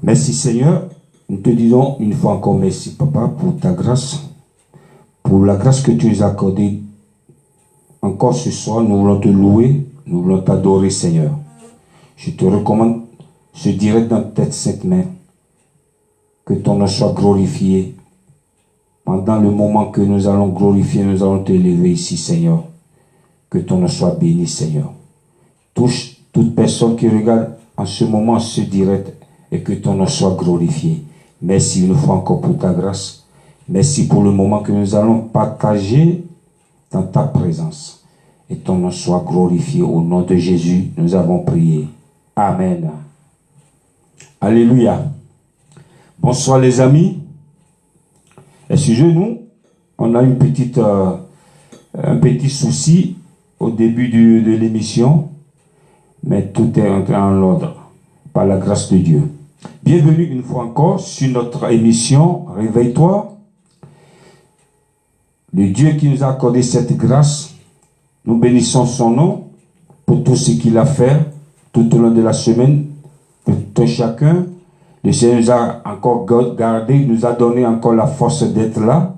Merci Seigneur, nous te disons une fois encore merci Papa pour ta grâce, pour la grâce que tu nous as accordée. Encore ce soir, nous voulons te louer, nous voulons t'adorer Seigneur. Je te recommande ce direct dans ta sainte main, que ton nom soit glorifié. Pendant le moment que nous allons glorifier, nous allons te lever ici Seigneur. Que ton nom soit béni Seigneur. Touche toute personne qui regarde en ce moment ce direct et que ton nom soit glorifié. Merci une fois encore pour ta grâce. Merci pour le moment que nous allons partager dans ta présence. Et ton nom soit glorifié. Au nom de Jésus, nous avons prié. Amen. Alléluia. Bonsoir les amis. Excusez-nous, on a un petit souci au début de l'émission, mais tout est entré en ordre par la grâce de Dieu. Bienvenue une fois encore sur notre émission Réveille-toi. Le Dieu qui nous a accordé cette grâce, nous bénissons son nom pour tout ce qu'il a fait tout au long de la semaine, pour tout chacun. Le Seigneur nous a encore gardé, nous a donné encore la force d'être là.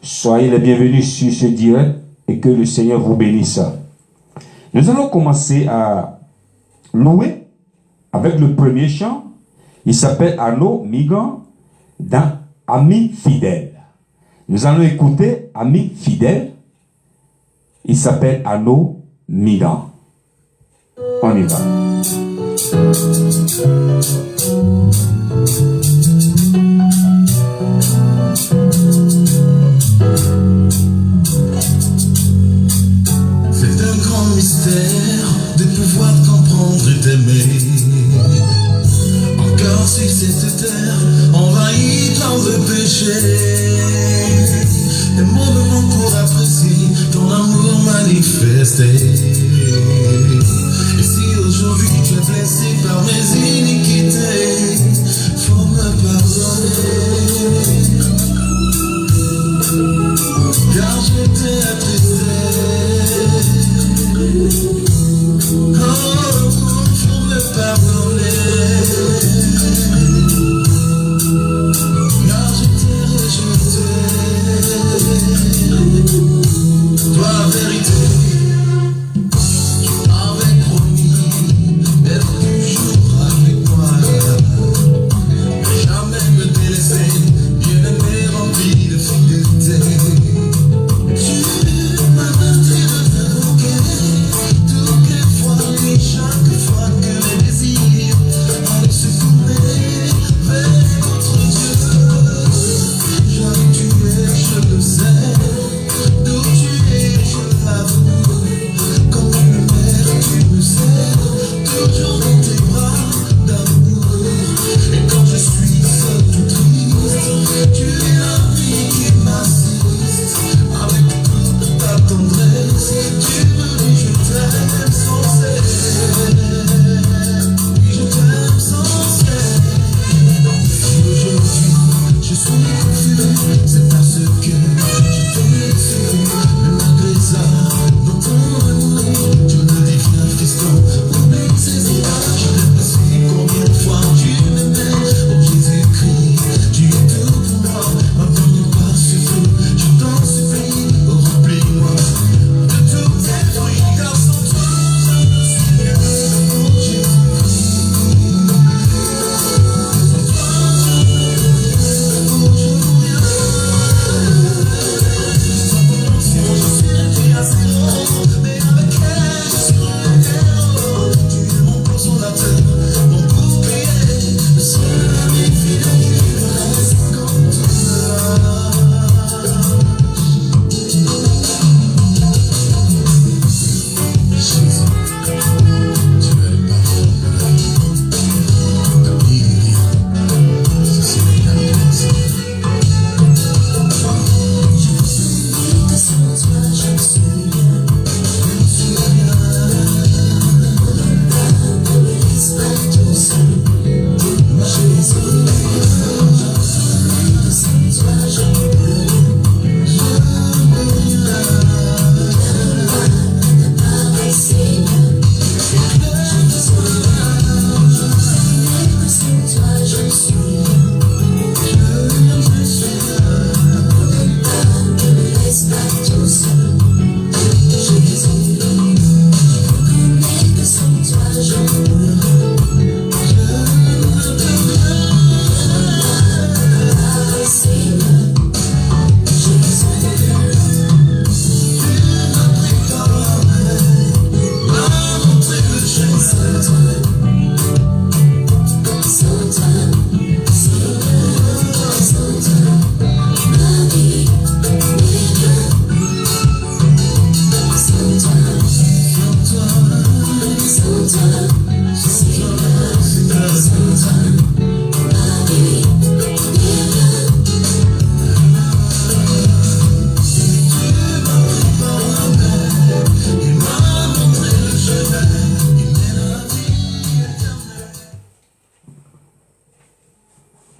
Soyez les bienvenus sur ce direct et que le Seigneur vous bénisse. Nous allons commencer à louer avec le premier chant. Il s'appelle Arnaud Migan dans Ami fidèle. Nous allons écouter Ami fidèle. Il s'appelle Arnaud Migan. On y va. C'est un grand mystère de pouvoir comprendre et t'aimer. Encore sur cette terre envahie par le péché. Les mots me manquent pour apprécier ton amour manifesté. Et si aujourd'hui tu es blessé par mes iniquités, faut me pardonner. Car je t'ai attristé. Oh, faut me pardonner. Car je t'ai rejeté. Toi la vérité, tu m'avais promis d'être toujours avec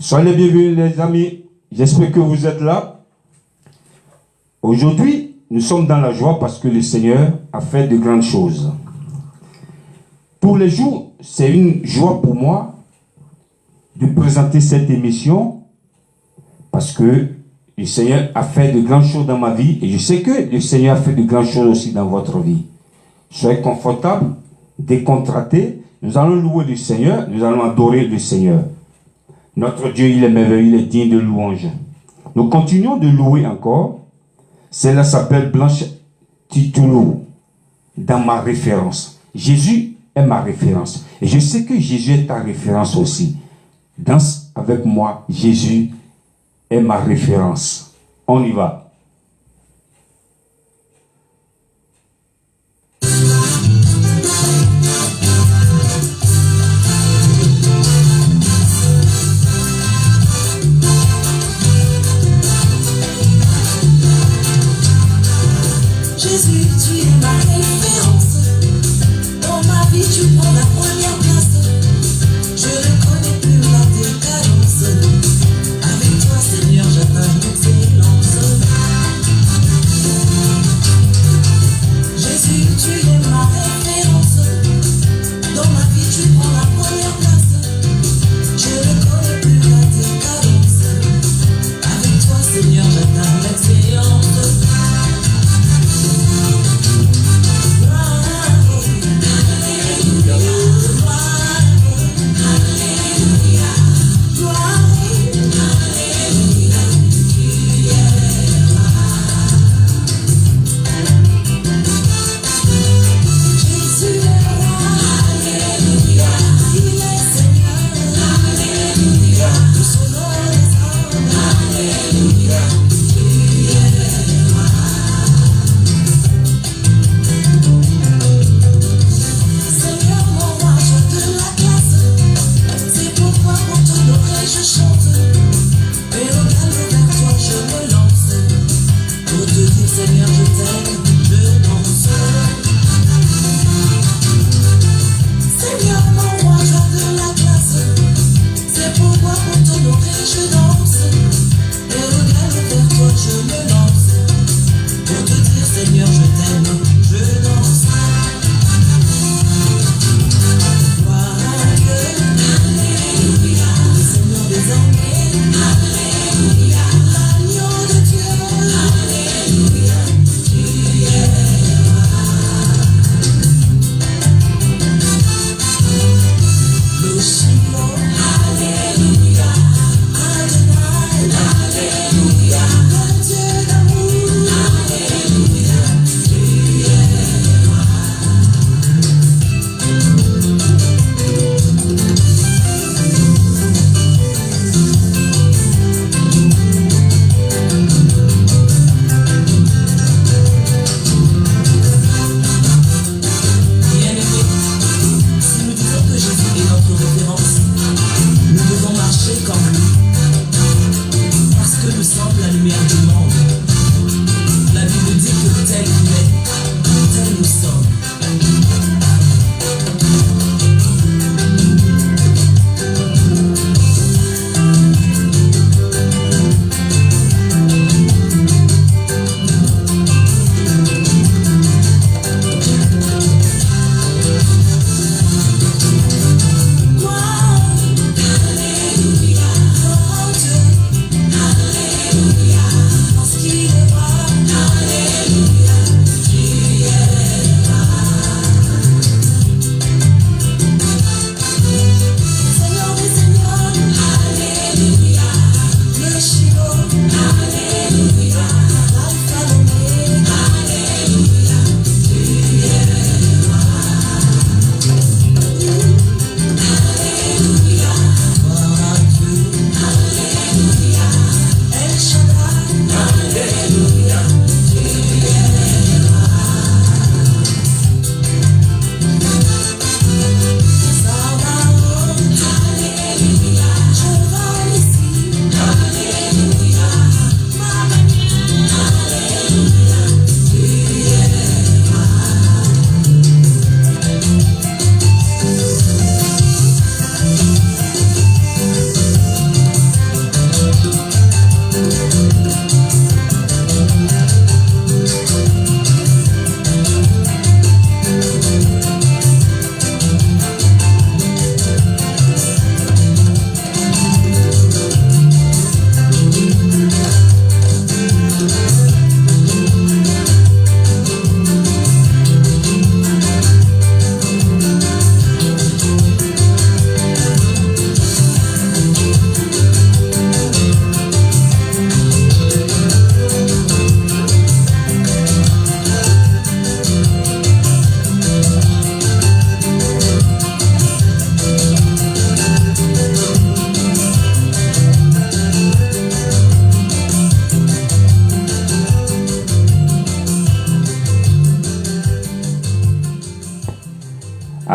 Soyez les bienvenus les amis, j'espère que vous êtes là. Aujourd'hui, nous sommes dans la joie parce que le Seigneur a fait de grandes choses. Tous les jours, c'est une joie pour moi de présenter cette émission parce que le Seigneur a fait de grandes choses dans ma vie et je sais que le Seigneur a fait de grandes choses aussi dans votre vie. Soyez confortables, décontractés, nous allons louer le Seigneur, nous allons adorer le Seigneur. Notre Dieu, il est merveilleux, il est digne de louange. Nous continuons de louer encore. Celle-là s'appelle Blanche Titoulou, dans ma référence. Jésus est ma référence. Et je sais que Jésus est ta référence aussi. Danse avec moi, Jésus est ma référence. On y va. Jésus, tu es ma référence. Dans ma vie, tu prends la première place. Je ne connais plus la décadence. Avec toi, Seigneur, j'atteins l'excellence.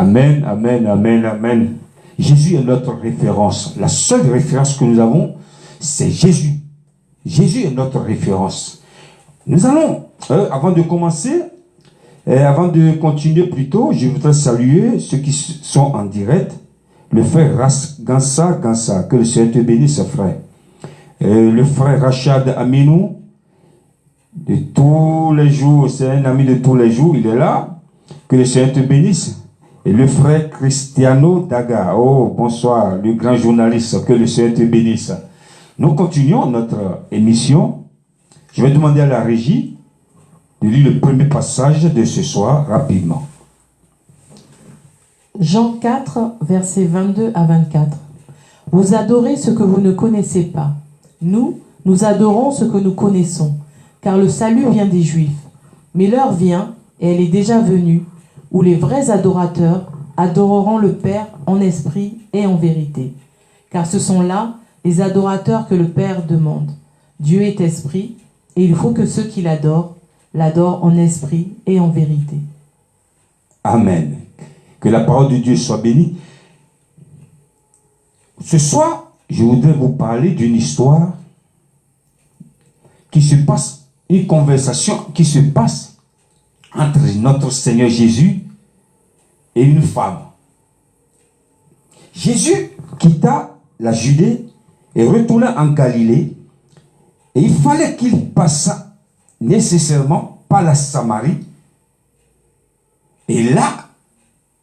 Amen, amen, amen, amen. Jésus est notre référence. La seule référence que nous avons, c'est Jésus. Jésus est notre référence. Nous allons, avant de commencer, avant de continuer plutôt, je voudrais saluer ceux qui sont en direct. Le frère Gansa, que le Seigneur te bénisse, frère. Le frère Rachad Aminou, de tous les jours, c'est un ami de tous les jours, il est là. Que le Seigneur te bénisse. Et le frère Cristiano Daga, oh bonsoir, le grand journaliste, que le Seigneur te bénisse. Nous continuons notre émission. Je vais demander à la régie de lire le premier passage de ce soir rapidement. Jean 4, versets 22 à 24. Vous adorez ce que vous ne connaissez pas. Nous adorons ce que nous connaissons, car le salut vient des Juifs. Mais l'heure vient, et elle est déjà venue, où les vrais adorateurs adoreront le Père en esprit et en vérité. Car ce sont là les adorateurs que le Père demande. Dieu est esprit, et il faut que ceux qui l'adorent en esprit et en vérité. Amen. Que la parole de Dieu soit bénie. Ce soir, je voudrais vous parler d'une histoire qui se passe, une conversation qui se passe entre notre Seigneur Jésus et une femme. Jésus quitta la Judée et retourna en Galilée, et il fallait qu'il passât nécessairement par la Samarie. Et là,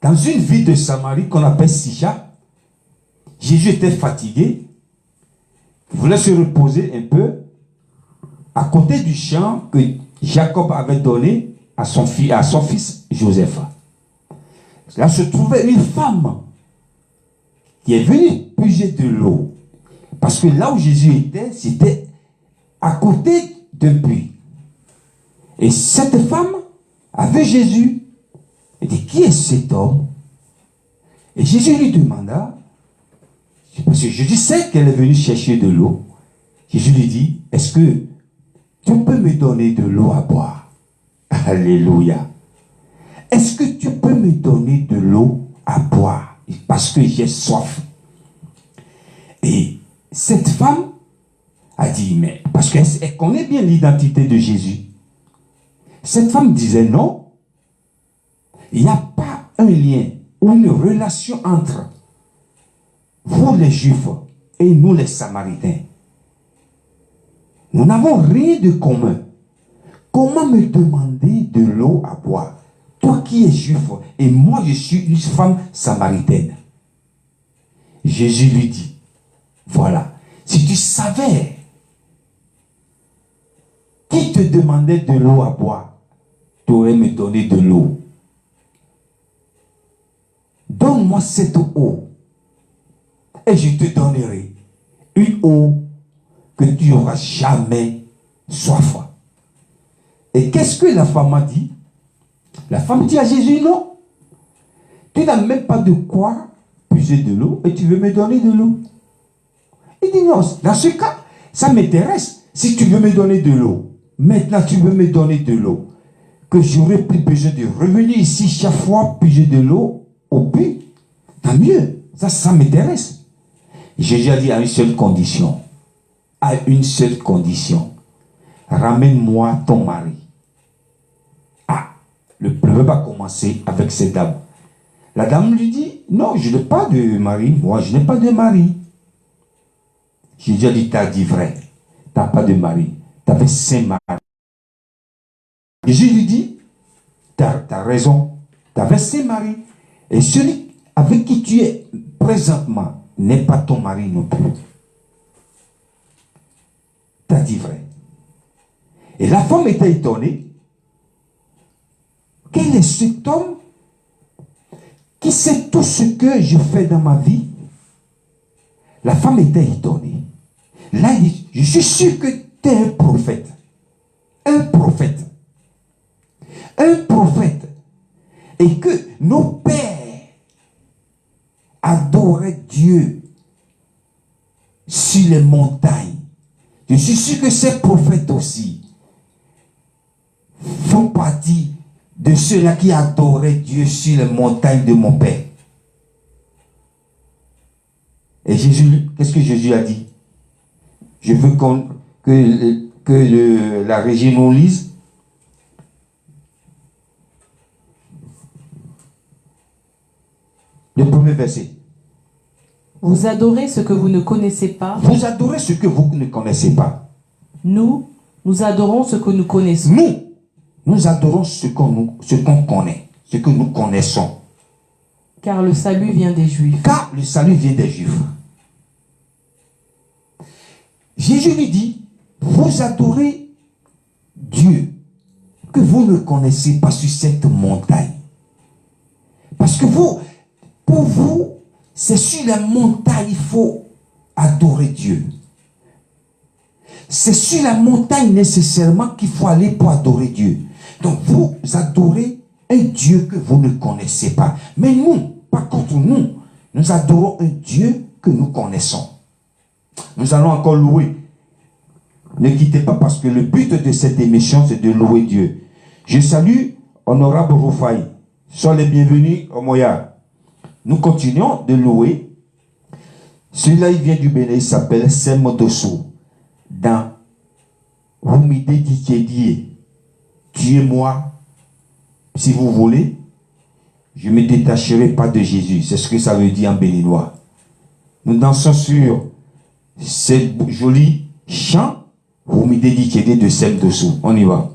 dans une ville de Samarie qu'on appelle Sychar, Jésus était fatigué, il voulait se reposer un peu à côté du champ que Jacob avait donné à son fils Joseph. Là se trouvait une femme qui est venue puiser de l'eau. Parce que là où Jésus était, c'était à côté d'un puits. Et cette femme a vu Jésus. Elle dit, qui est cet homme? Et Jésus lui demanda, parce que Jésus sait qu'elle est venue chercher de l'eau. Jésus lui dit, est-ce que tu peux me donner de l'eau à boire? Alléluia. Est-ce que tu peux me donner de l'eau à boire? Parce que j'ai soif. Et cette femme a dit, mais parce qu'elle connaît bien l'identité de Jésus. Cette femme disait non. Il n'y a pas un lien ou une relation entre vous les Juifs et nous les Samaritains. Nous n'avons rien de commun. Comment me demander de l'eau à boire? Toi qui es juif et moi je suis une femme samaritaine. Jésus lui dit, voilà, si tu savais qui te demandait de l'eau à boire, tu aurais me donné de l'eau. Donne-moi cette eau et je te donnerai une eau que tu n'auras jamais soif. Et qu'est-ce que la femme a dit? La femme dit à Jésus, non, tu n'as même pas de quoi puiser de l'eau et tu veux me donner de l'eau. Il dit non, dans ce cas, ça m'intéresse. Si tu veux me donner de l'eau, maintenant tu veux me donner de l'eau, que j'aurais plus besoin de revenir ici chaque fois puiser de l'eau au puits, tant mieux, ça m'intéresse. Jésus a dit à une seule condition, ramène-moi ton mari. Ah, le problème va commencer avec cette dame. La dame lui dit, non, je n'ai pas de mari, moi je n'ai pas de mari. Jésus a dit, t'as dit vrai, t'as pas de mari, t'avais 5 maris. Jésus lui dit, t'as raison, t'avais 5 maris, et celui avec qui tu es présentement n'est pas ton mari non plus. T'as dit vrai. Et la femme était étonnée. Quel est cet homme qui sait tout ce que je fais dans ma vie? La femme était étonnée. Là, il dit, je suis sûr que tu es un prophète. Un prophète. Un prophète. Et que nos pères adoraient Dieu sur les montagnes. Je suis sûr que ces prophètes aussi font partie de ceux-là qui adoraient Dieu sur les montagnes de mon Père. Et Jésus, qu'est-ce que Jésus a dit? Je veux que la régie nous lise. Le premier verset. Vous adorez ce que vous ne connaissez pas. Vous adorez ce que vous ne connaissez pas. Nous adorons ce que nous connaissons. Nous adorons ce qu'on connaît, ce que nous connaissons. Car le salut vient des Juifs. Car le salut vient des Juifs. Jésus lui dit, vous adorez Dieu que vous ne connaissez pas sur cette montagne. Parce que pour vous, c'est sur la montagne il faut adorer Dieu. C'est sur la montagne nécessairement qu'il faut aller pour adorer Dieu. Donc vous adorez un Dieu que vous ne connaissez pas. Mais nous, par contre nous adorons un Dieu que nous connaissons. Nous allons encore louer. Ne quittez pas parce que le but de cette émission, c'est de louer Dieu. Je salue Honorable Roufaï. Soyez les bienvenus au Moya. Nous continuons de louer. Celui-là, il vient du Bénin, il s'appelle Sem Dosso. Dans Rumide Dikédié. Tuez-moi, si vous voulez. Je ne me détacherai pas de Jésus. C'est ce que ça veut dire en béninois. Nous dansons sur ces jolis chants. Rumide Dikédié de Sem Dosso. On y va.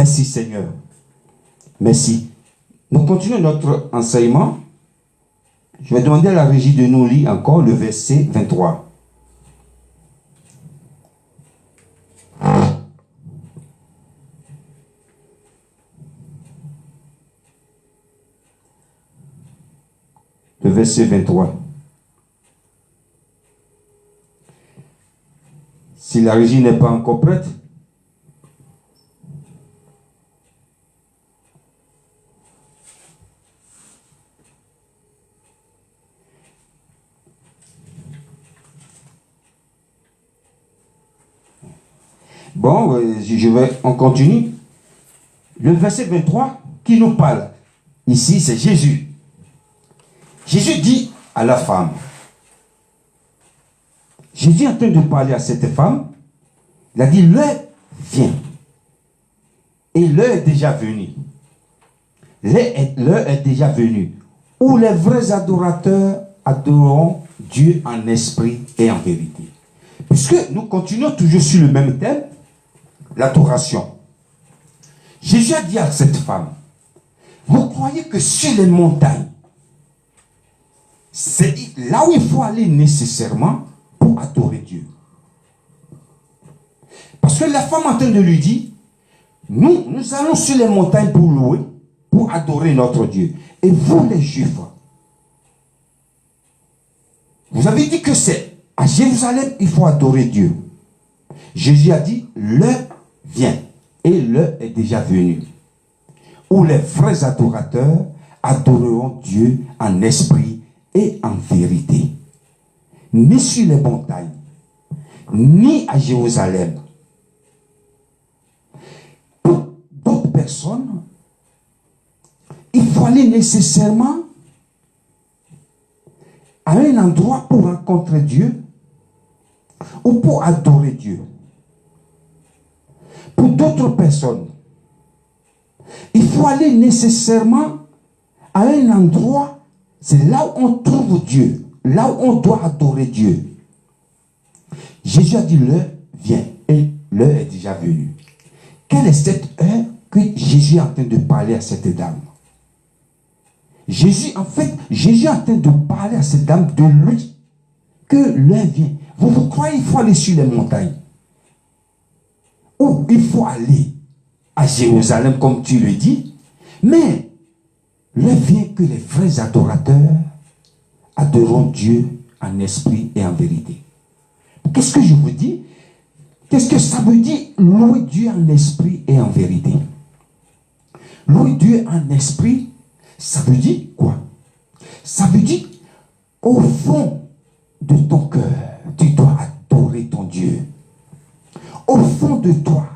Merci Seigneur. Merci. Nous continuons notre enseignement. Je vais demander à la régie de nous lire encore le verset 23. Le verset 23. Si la régie n'est pas encore prête, bon, on continue. Le verset 23 qui nous parle ici, c'est Jésus. Jésus dit à la femme, Jésus est en train de parler à cette femme, il a dit, l'heure vient. Et l'heure est déjà venue. L'heure est déjà venue où les vrais adorateurs adoreront Dieu en esprit et en vérité. Puisque nous continuons toujours sur le même thème, l'adoration. Jésus a dit à cette femme, vous croyez que sur les montagnes, c'est là où il faut aller nécessairement pour adorer Dieu. Parce que la femme est en train de lui dire, nous allons sur les montagnes pour louer, pour adorer notre Dieu. Et vous les Juifs, vous avez dit que c'est à Jérusalem il faut adorer Dieu. Jésus a dit, l'heure vient, et l'heure est déjà venue, où les vrais adorateurs adoreront Dieu en esprit et en vérité. Ni sur les montagnes, ni à Jérusalem. Pour d'autres personnes, il faut aller nécessairement à un endroit pour rencontrer Dieu ou pour adorer Dieu. Pour d'autres personnes, il faut aller nécessairement à un endroit, c'est là où on trouve Dieu, là où on doit adorer Dieu. Jésus a dit, l'heure vient et l'heure est déjà venue. Quelle est cette heure que Jésus est en train de parler à cette dame? Jésus est en train de parler à cette dame de lui, que l'heure vient. Vous croyez qu'il faut aller sur les montagnes? Ou il faut aller à Jérusalem, comme tu le dis, mais l'heure vient que les vrais adorateurs adoreront Dieu en esprit et en vérité. Qu'est-ce que je vous dis? Qu'est-ce que ça veut dire louer Dieu en esprit et en vérité? Louer Dieu en esprit, ça veut dire quoi? Ça veut dire au fond de ton cœur, tu dois adorer ton Dieu. Au fond de toi,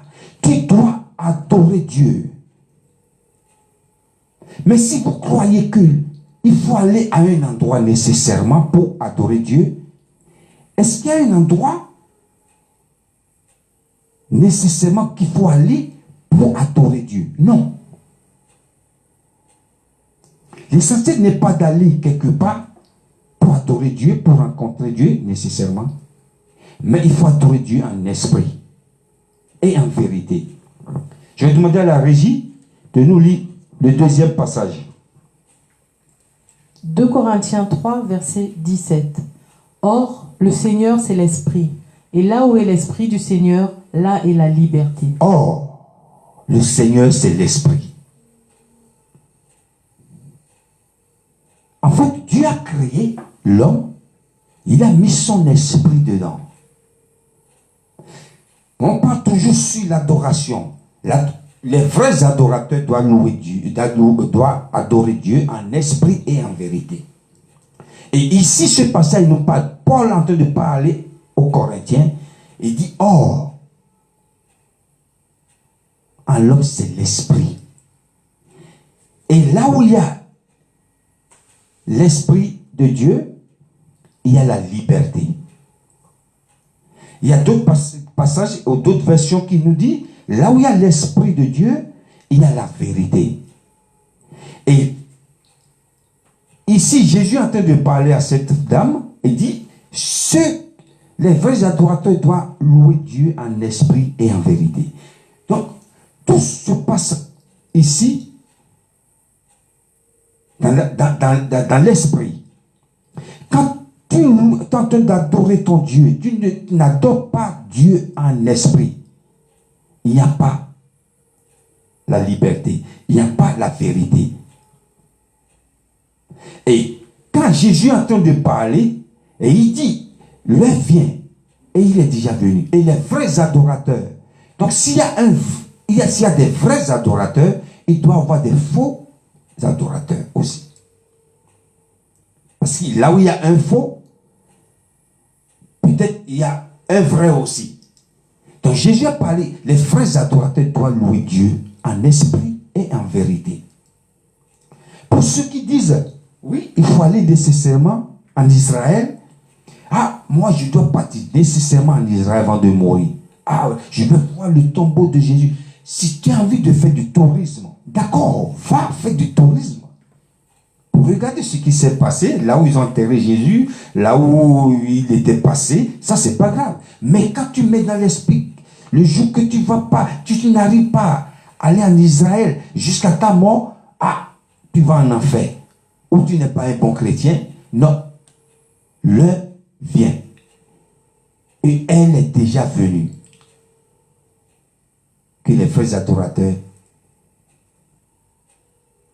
tu dois adorer Dieu. Mais si vous croyez qu'il faut aller à un endroit nécessairement pour adorer Dieu, est-ce qu'il y a un endroit nécessairement qu'il faut aller pour adorer Dieu? Non. L'essentiel n'est pas d'aller quelque part pour adorer Dieu, pour rencontrer Dieu nécessairement, mais il faut adorer Dieu en esprit et en vérité. Je vais demander à la régie de nous lire le deuxième passage. 2 Corinthiens 3, verset 17. Or, le Seigneur, c'est l'Esprit. Et là où est l'Esprit du Seigneur, là est la liberté. Or, le Seigneur, c'est l'Esprit. En fait, Dieu a créé l'homme, il a mis son esprit dedans. On parle toujours sur l'adoration. Les vrais adorateurs doivent louer Dieu, doivent adorer Dieu en esprit et en vérité. Et ici, ce passage nous parle, Paul est en train de parler aux Corinthiens, il dit, or, en l'homme, c'est l'esprit. Et là où il y a l'esprit de Dieu, il y a la liberté. Il y a d'autres passages ou d'autres versions qui nous disent, là où il y a l'esprit de Dieu, il y a la vérité. Et ici, Jésus est en train de parler à cette dame et dit, les vrais adorateurs doivent louer Dieu en esprit et en vérité. Donc, tout tout se passe ici, dans l'esprit. Quand tu es en train d'adorer ton Dieu, tu n'adores pas Dieu en esprit. Il n'y a pas la liberté, il n'y a pas la vérité. Et quand Jésus est en train de parler, et il dit, l'heure vient, et il est déjà venu. Et les vrais adorateurs. Donc s'il y a des vrais adorateurs, il doit y avoir des faux adorateurs aussi. Parce que là où il y a un faux, peut-être il y a un vrai aussi. Donc Jésus a parlé, les vrais adorateurs doivent louer Dieu en esprit et en vérité. Pour ceux qui disent, oui, il faut aller nécessairement en Israël. Ah, moi je dois partir nécessairement en Israël avant de mourir. Ah, je veux voir le tombeau de Jésus. Si tu as envie de faire du tourisme, d'accord, va faire du tourisme. Pour regarder ce qui s'est passé, là où ils ont enterré Jésus, là où il était passé, ça c'est pas grave. Mais quand tu mets dans l'esprit, le jour que tu vas pas, tu n'arrives pas à aller en Israël jusqu'à ta mort, ah, tu vas en enfer. Ou tu n'es pas un bon chrétien. Non. L'heure vient. Et elle est déjà venue. Que les frères adorateurs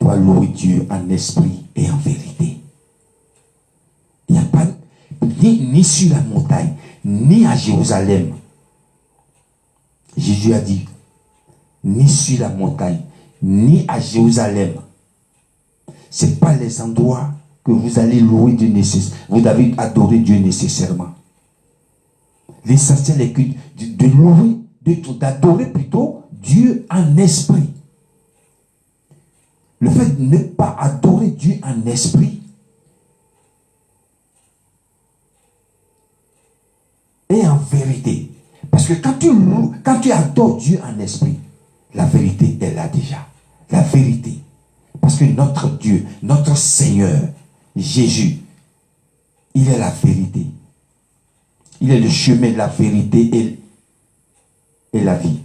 doivent louer Dieu en esprit et en vérité. Il n'y a pas ni sur la montagne, ni à Jérusalem. Jésus a dit, ni sur la montagne, ni à Jérusalem. Ce n'est pas les endroits que vous allez louer Dieu nécessairement. Vous devez adorer Dieu nécessairement. L'essentiel est que de louer, d'adorer plutôt Dieu en esprit. Le fait de ne pas adorer Dieu en esprit et en vérité. Parce que quand tu adores Dieu en esprit, la vérité est là déjà. La vérité. Parce que notre Dieu, notre Seigneur, Jésus, il est la vérité. Il est le chemin, la vérité et la vie.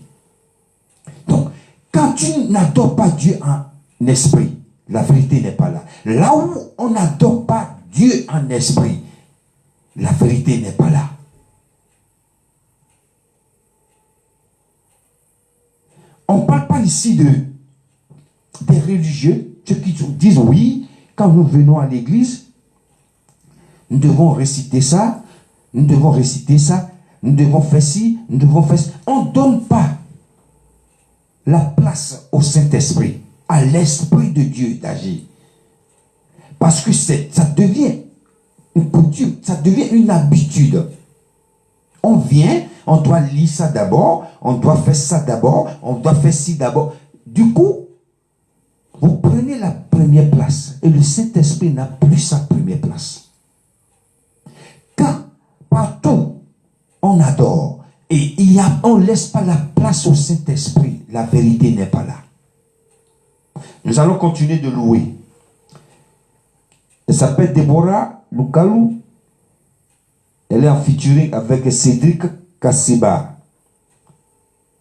Donc, quand tu n'adores pas Dieu en esprit, la vérité n'est pas là. Là où on n'adore pas Dieu en esprit, la vérité n'est pas là. On ne parle pas ici des religieux, ceux qui disent oui, quand nous venons à l'église, nous devons réciter ça, nous devons réciter ça, nous devons faire ci, nous devons faire ça. On ne donne pas la place au Saint-Esprit, à l'Esprit de Dieu d'agir. Parce que ça devient une coutume, ça devient une habitude. On vient, on doit lire ça d'abord, on doit faire ça d'abord, on doit faire ci d'abord. Du coup, vous prenez la première place et le Saint-Esprit n'a plus sa première place. Quand partout on adore et on ne laisse pas la place au Saint-Esprit, la vérité n'est pas là. Nous allons continuer de louer. Elle s'appelle Deborah Lukalu. Elle est en featuring avec Cédric Kassiba.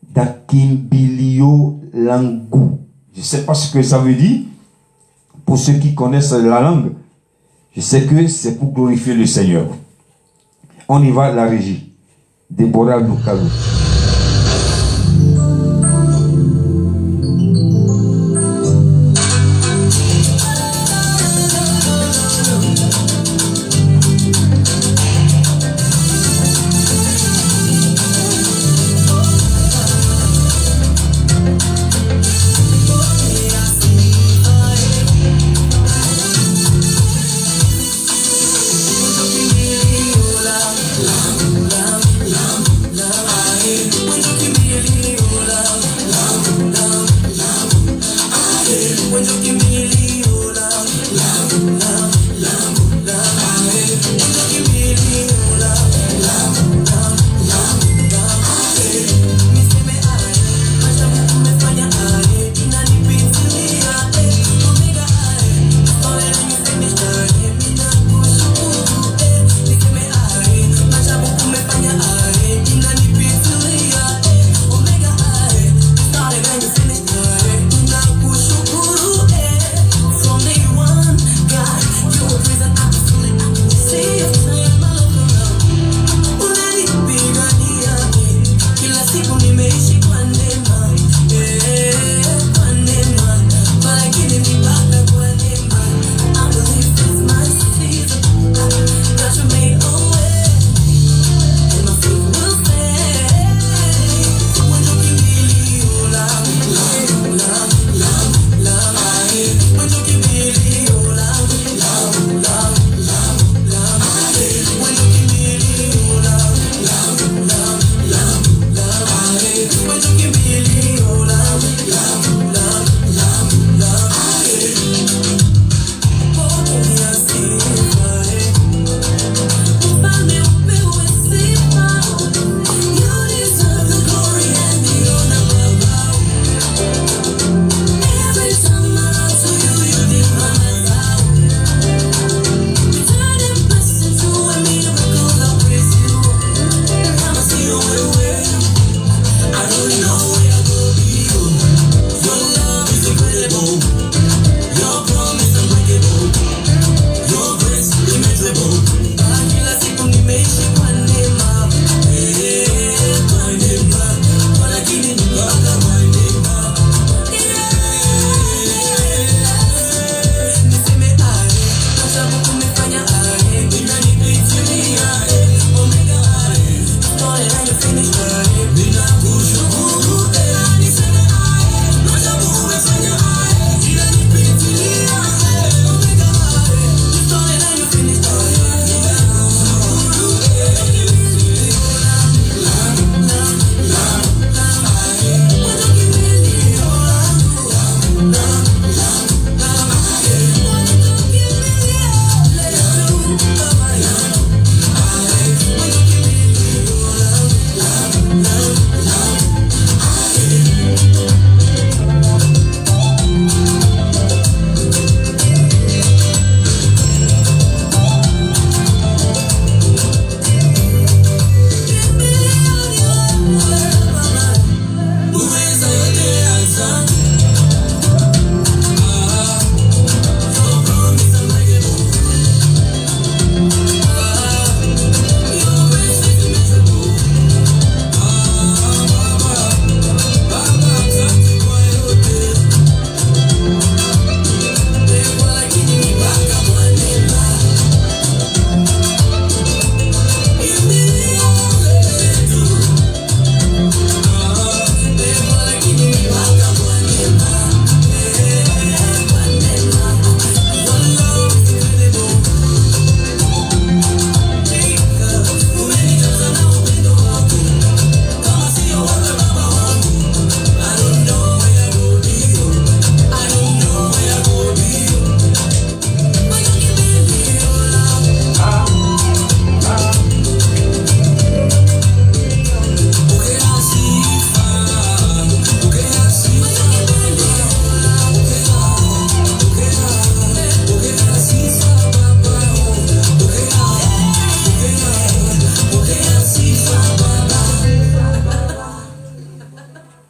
Dakimbilio Langou. Je ne sais pas ce que ça veut dire. Pour ceux qui connaissent la langue, je sais que c'est pour glorifier le Seigneur. On y va, la régie. Deborah Lukalu. La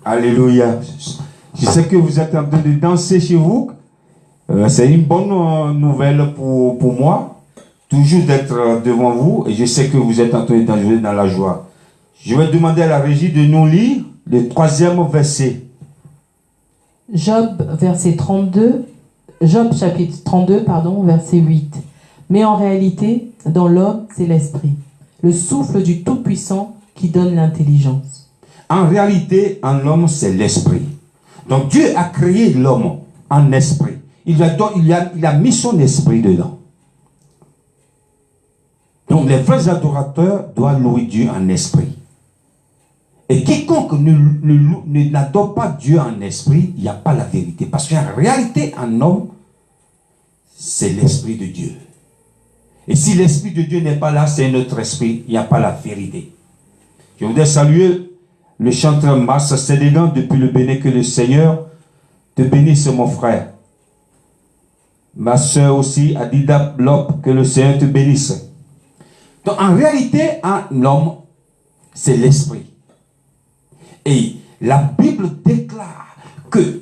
Alléluia. Je sais que vous êtes en train de danser chez vous. C'est une bonne nouvelle pour moi. Toujours d'être devant vous. Et je sais que vous êtes en train de danser dans la joie. Je vais demander à la régie de nous lire le 3e verset. Job, verset 32. Job chapitre 32, verset 8. Mais en réalité, dans l'homme, c'est l'esprit, le souffle du Tout-Puissant qui donne l'intelligence. En réalité, en l'homme, c'est l'esprit. Donc Dieu a créé l'homme en esprit. Il a mis son esprit dedans. Donc les vrais adorateurs doivent louer Dieu en esprit. Et quiconque n'adore pas Dieu en esprit, il n'y a pas la vérité. Parce qu'en réalité, en homme, c'est l'esprit de Dieu. Et si l'esprit de Dieu n'est pas là, c'est notre esprit, il n'y a pas la vérité. Je voudrais saluer le chanteur Mars Sénégan depuis le Bénin. Que le Seigneur te bénisse, mon frère. Ma soeur aussi, Adida Lop, que le Seigneur te bénisse. Donc en réalité, en homme, c'est l'esprit. Et la Bible déclare que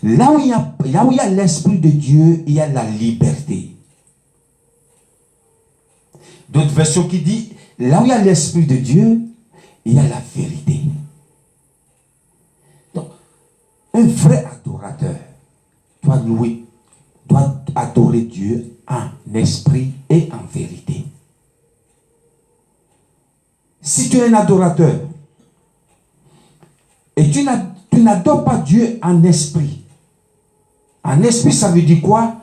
là où il y a l'esprit de Dieu, il y a la liberté. D'autres versions qui disent, là où il y a l'esprit de Dieu, il y a la vérité. Un vrai adorateur doit adorer Dieu en esprit et en vérité. Si tu es un adorateur et tu n'adores pas Dieu en esprit ça veut dire quoi?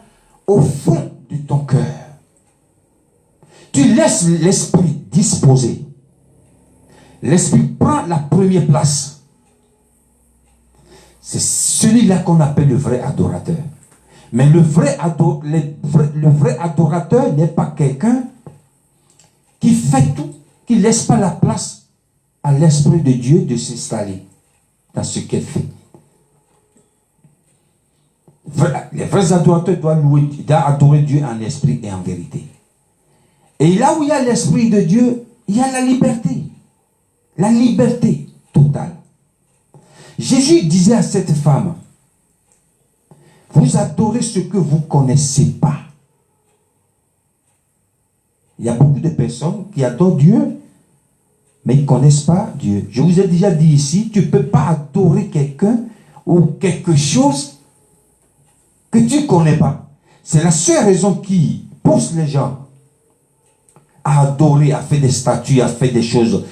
Au fond de ton cœur. Tu laisses l'esprit disposer. L'esprit prend la première place. C'est celui-là qu'on appelle le vrai adorateur. Mais le vrai adorateur n'est pas quelqu'un qui fait tout, qui ne laisse pas la place à l'Esprit de Dieu de s'installer dans ce qu'elle fait. Les vrais adorateurs doivent adorer Dieu en esprit et en vérité. Et là où il y a l'Esprit de Dieu, il y a la liberté. La liberté totale. Jésus disait à cette femme, vous adorez ce que vous ne connaissez pas. Il y a beaucoup de personnes qui adorent Dieu, mais ils ne connaissent pas Dieu. Je vous ai déjà dit ici, tu ne peux pas adorer quelqu'un ou quelque chose que tu ne connais pas. C'est la seule raison qui pousse les gens à adorer, à faire des statues, à faire des choses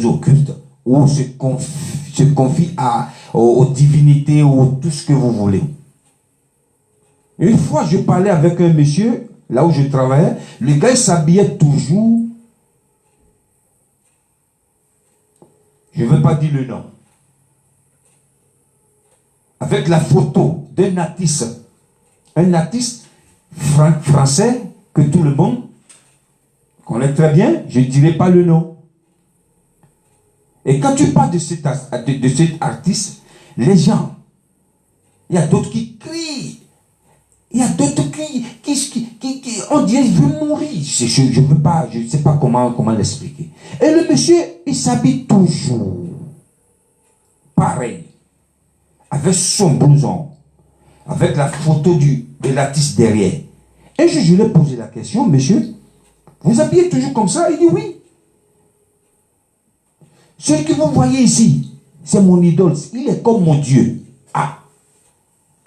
occultes, ou se confie aux divinités ou tout ce que vous voulez. Une fois, je parlais avec un monsieur, là où je travaillais, le gars il s'habillait toujours, je ne veux pas dire le nom, avec la photo d'un artiste, français que tout le monde connaît très bien, je ne dirai pas le nom. Et quand tu parles de cet artiste, les gens, il y a d'autres qui crient, il y a d'autres qui on dirait qu'il veut mourir. Je ne sais pas comment l'expliquer. Et le monsieur, il s'habille toujours pareil, avec son blouson, avec la photo de l'artiste derrière. Et je lui ai posé la question, monsieur, vous habillez toujours comme ça? Il dit oui. Celui que vous voyez ici, c'est mon idole. Il est comme mon Dieu. Ah,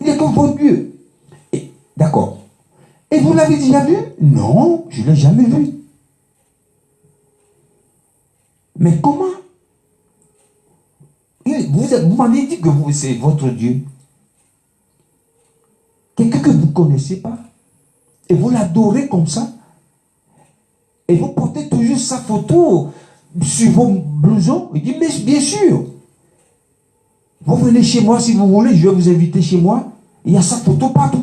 il est comme votre Dieu. D'accord. Et vous l'avez déjà vu? Non, je ne l'ai jamais vu. Mais comment? Vous m'avez dit que c'est votre Dieu. Quelqu'un que vous ne connaissez pas. Et vous l'adorez comme ça. Et vous portez toujours sa photo sur vos blousons. Il dit, mais bien sûr. Vous venez chez moi si vous voulez, je vais vous inviter chez moi. Il y a sa photo partout.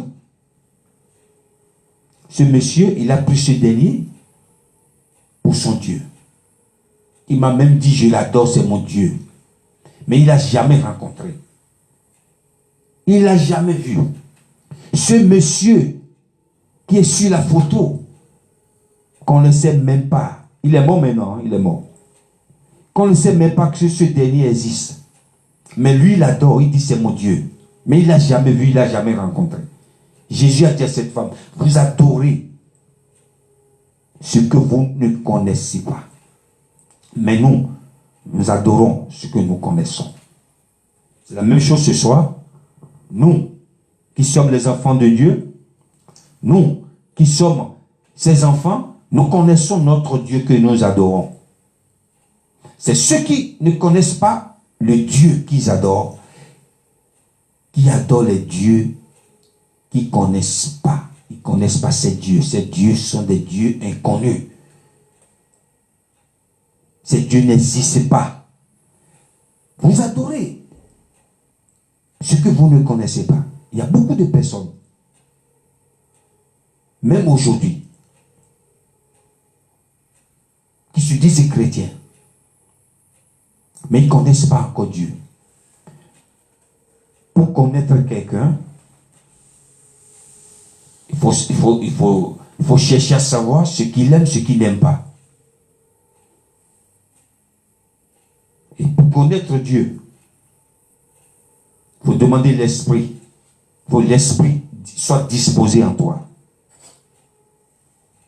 Ce monsieur, il a pris ce denier pour son Dieu. Il m'a même dit, je l'adore, c'est mon Dieu. Mais il n'a jamais rencontré. Il n'a jamais vu. Ce monsieur qui est sur la photo, qu'on ne sait même pas. Il est mort maintenant, il est mort. Qu'on ne sait même pas que ce dernier existe. Mais lui, il adore, il dit c'est mon Dieu. Mais il n'a jamais vu, il n'a jamais rencontré. Jésus a dit à cette femme, vous adorez ce que vous ne connaissez pas. Mais nous adorons ce que nous connaissons. C'est la même chose ce soir. Nous, qui sommes les enfants de Dieu, nous, qui sommes ses enfants, nous connaissons notre Dieu que nous adorons. C'est ceux qui ne connaissent pas le Dieu qu'ils adorent, qui adorent les dieux qu'ils ne connaissent pas. Ils ne connaissent pas ces dieux. Ces dieux sont des dieux inconnus. Ces dieux n'existent pas. Vous adorez ce que vous ne connaissez pas. Il y a beaucoup de personnes, même aujourd'hui, qui se disent chrétiens, mais ils ne connaissent pas encore Dieu. Pour connaître quelqu'un, il faut chercher à savoir ce qu'il aime, ce qu'il n'aime pas. Et pour connaître Dieu, il faut demander l'esprit. Il faut que l'esprit soit disposé en toi.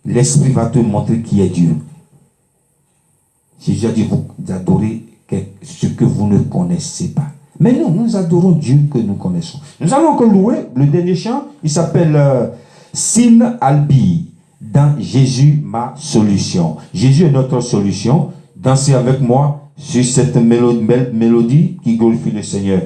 L'esprit va te montrer qui est Dieu. Jésus a dit, vous adorez ce que vous ne connaissez pas. Mais nous adorons Dieu que nous connaissons. Nous allons encore louer le dernier chant. Il s'appelle Sin Albi. Dans Jésus, ma solution. Jésus est notre solution. Dansez avec moi sur cette belle mélodie qui glorifie le Seigneur.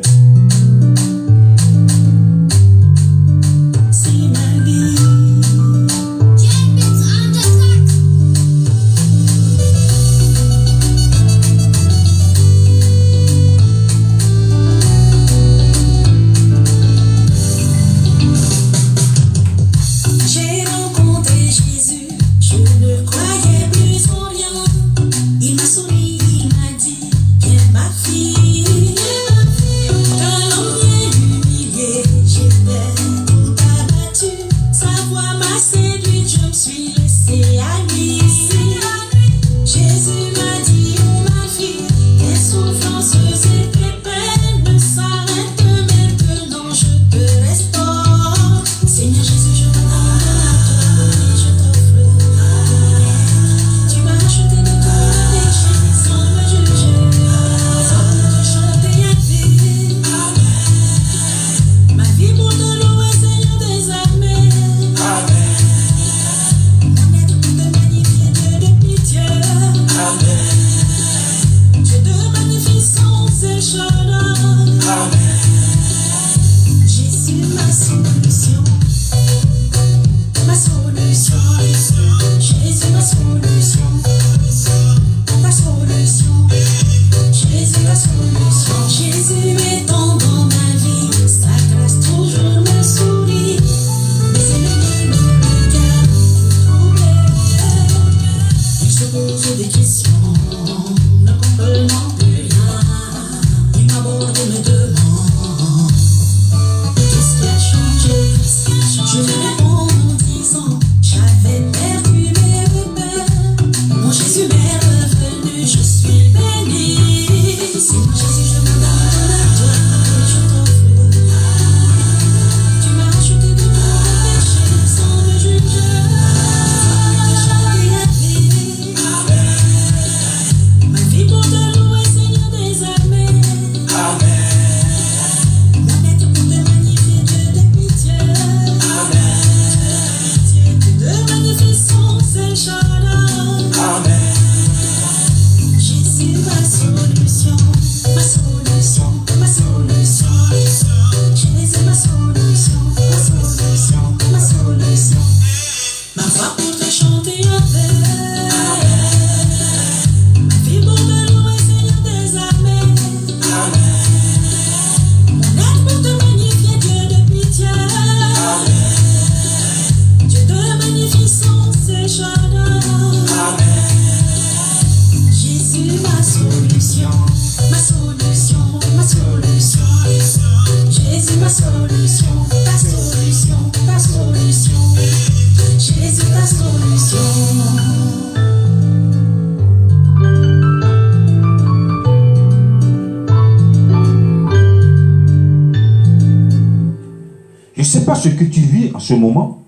Je ne sais pas ce que tu vis en ce moment.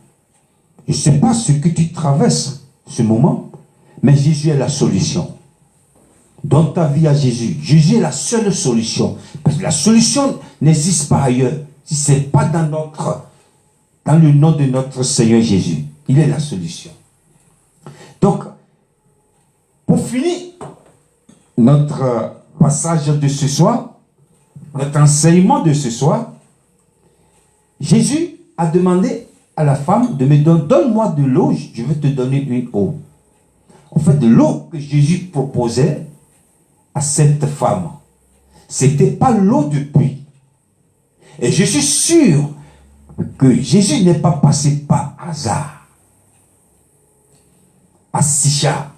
Je ne sais pas ce que tu traverses en ce moment. Mais Jésus est la solution. Donne ta vie à Jésus. Jésus est la seule solution. Parce que la solution n'existe pas ailleurs. Si ce n'est pas dans le nom de notre Seigneur Jésus. Il est la solution. Donc, pour finir notre passage de ce soir, notre enseignement de ce soir, Jésus a demandé à la femme de me donner, donne-moi de l'eau, je vais te donner une eau. En fait, l'eau que Jésus proposait à cette femme, ce n'était pas l'eau du puits. Et je suis sûr que Jésus n'est pas passé par hasard à Sicha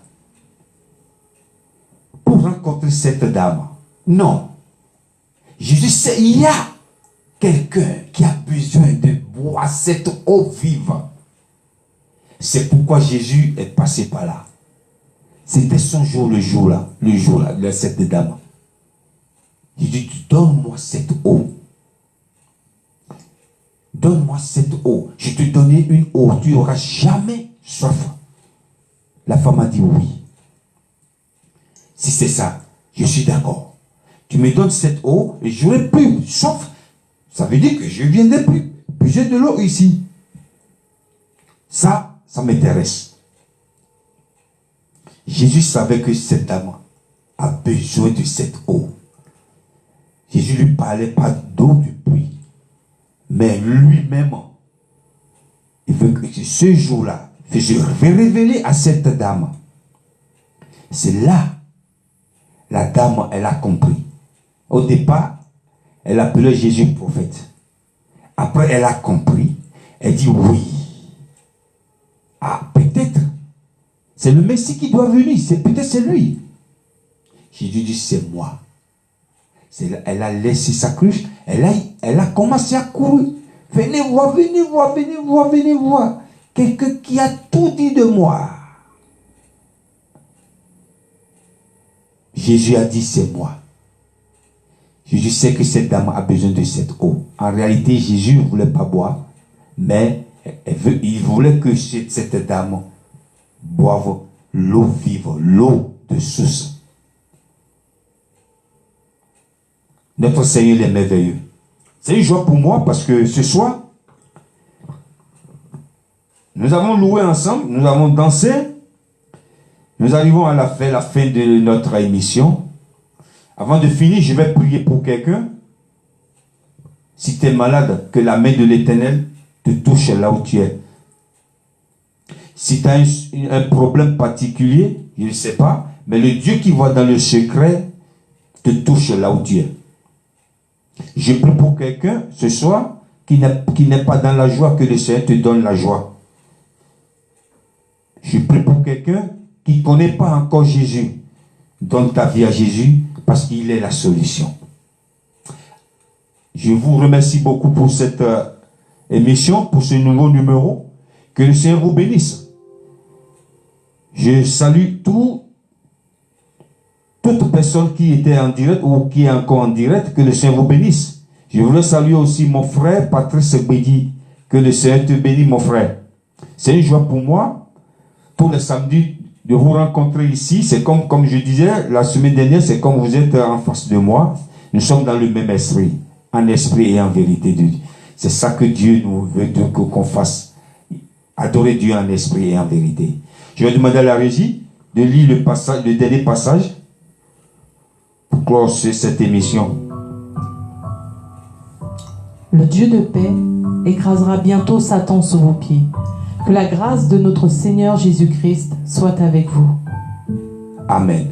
pour rencontrer cette dame. Non. Jésus sait, il y a quelqu'un qui a besoin de boire cette eau vive. C'est pourquoi Jésus est passé par là. C'était son jour, le jour là, de cette dame. Il dit, donne-moi cette eau. Donne-moi cette eau. Je te donne une eau. Tu n'auras jamais soif. La femme a dit oui. Si c'est ça, je suis d'accord. tu me donnes cette eau et j'aurai plus. Sauf, ça veut dire que je viendrai plus. Puis j'ai de l'eau ici. Ça m'intéresse. Jésus savait que cette dame a besoin de cette eau. Jésus ne lui parlait pas d'eau du puits, mais lui-même, il veut que ce jour-là, je vais révéler à cette dame. C'est là, la dame, elle a compris. Au départ, elle appelait Jésus prophète. Après, elle a compris. Elle dit oui. Ah, peut-être. C'est le Messie qui doit venir. Peut-être c'est lui. Jésus dit, c'est moi. Elle a laissé sa cruche. Elle a commencé à courir. Venez voir, venez voir, venez voir, venez voir. Quelqu'un qui a tout dit de moi. Jésus a dit, c'est moi. Jésus sait que cette dame a besoin de cette eau. En réalité, Jésus ne voulait pas boire, mais il voulait que cette dame boive l'eau vive, l'eau de source. Notre Seigneur est merveilleux. C'est une joie pour moi parce que ce soir, nous avons loué ensemble, nous avons dansé, nous arrivons à la fin de notre émission. Avant de finir, je vais prier pour quelqu'un. Si tu es malade, que la main de l'Éternel te touche là où tu es. Si tu as un problème particulier, je ne sais pas, mais le Dieu qui voit dans le secret te touche là où tu es. Je prie pour quelqu'un ce soir qui n'est pas dans la joie, que le Seigneur te donne la joie. Je prie pour quelqu'un qui ne connaît pas encore Jésus. Donne ta vie à Jésus parce qu'il est la solution. Je vous remercie beaucoup pour cette émission, pour ce nouveau numéro. Que le Seigneur vous bénisse. Je salue toute personne qui était en direct ou qui est encore en direct. Que le Seigneur vous bénisse. Je voulais saluer aussi mon frère Patrice Bédi. Que le Seigneur te bénisse, mon frère. C'est une joie pour moi, tous les samedis, de vous rencontrer ici. C'est comme je disais la semaine dernière, c'est comme vous êtes en face de moi. Nous sommes dans le même esprit, en esprit et en vérité. C'est ça que Dieu nous veut qu'on fasse. Adorer Dieu en esprit et en vérité. Je vais demander à la régie de lire le dernier passage pour clore cette émission. Le Dieu de paix écrasera bientôt Satan sous vos pieds. Que la grâce de notre Seigneur Jésus-Christ soit avec vous. Amen.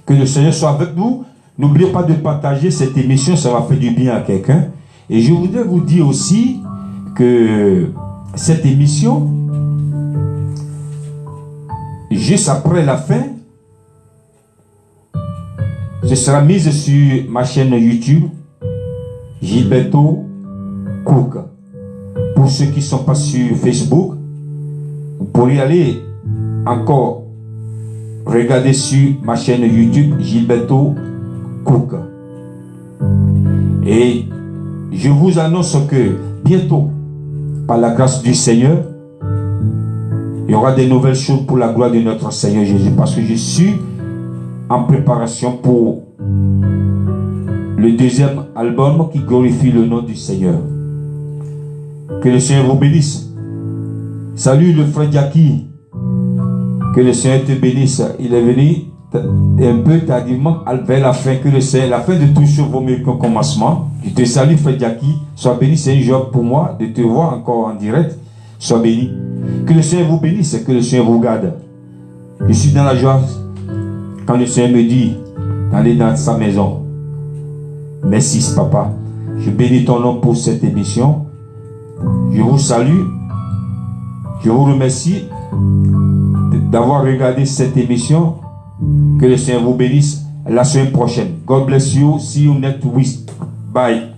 Que le Seigneur soit avec nous. N'oubliez pas de partager cette émission, ça va faire du bien à quelqu'un. Et je voudrais vous dire aussi que cette émission, juste après la fin, ce sera mise sur ma chaîne YouTube, Gilberto Cook. Pour ceux qui ne sont pas sur Facebook, vous pourrez aller encore regarder sur ma chaîne YouTube, Gilberto Cook. Et je vous annonce que bientôt, par la grâce du Seigneur, il y aura des nouvelles choses pour la gloire de notre Seigneur Jésus. Parce que je suis en préparation pour le deuxième album qui glorifie le nom du Seigneur. Que le Seigneur vous bénisse. Salut le frère Jackie. Que le Seigneur te bénisse. Il est venu un peu tardivement vers la fin. Que le Seigneur, la fin de tout chose vaut mieux qu'un commencement. Je te salue frère Jackie. Sois béni. C'est une joie pour moi de te voir encore en direct. Sois béni. Que le Seigneur vous bénisse. Que le Seigneur vous garde. Je suis dans la joie quand le Seigneur me dit d'aller dans sa maison. Merci papa. Je bénis ton nom pour cette émission. Je vous salue. Je vous remercie d'avoir regardé cette émission. Que le Seigneur vous bénisse. La semaine prochaine. God bless you. See you next week. Bye.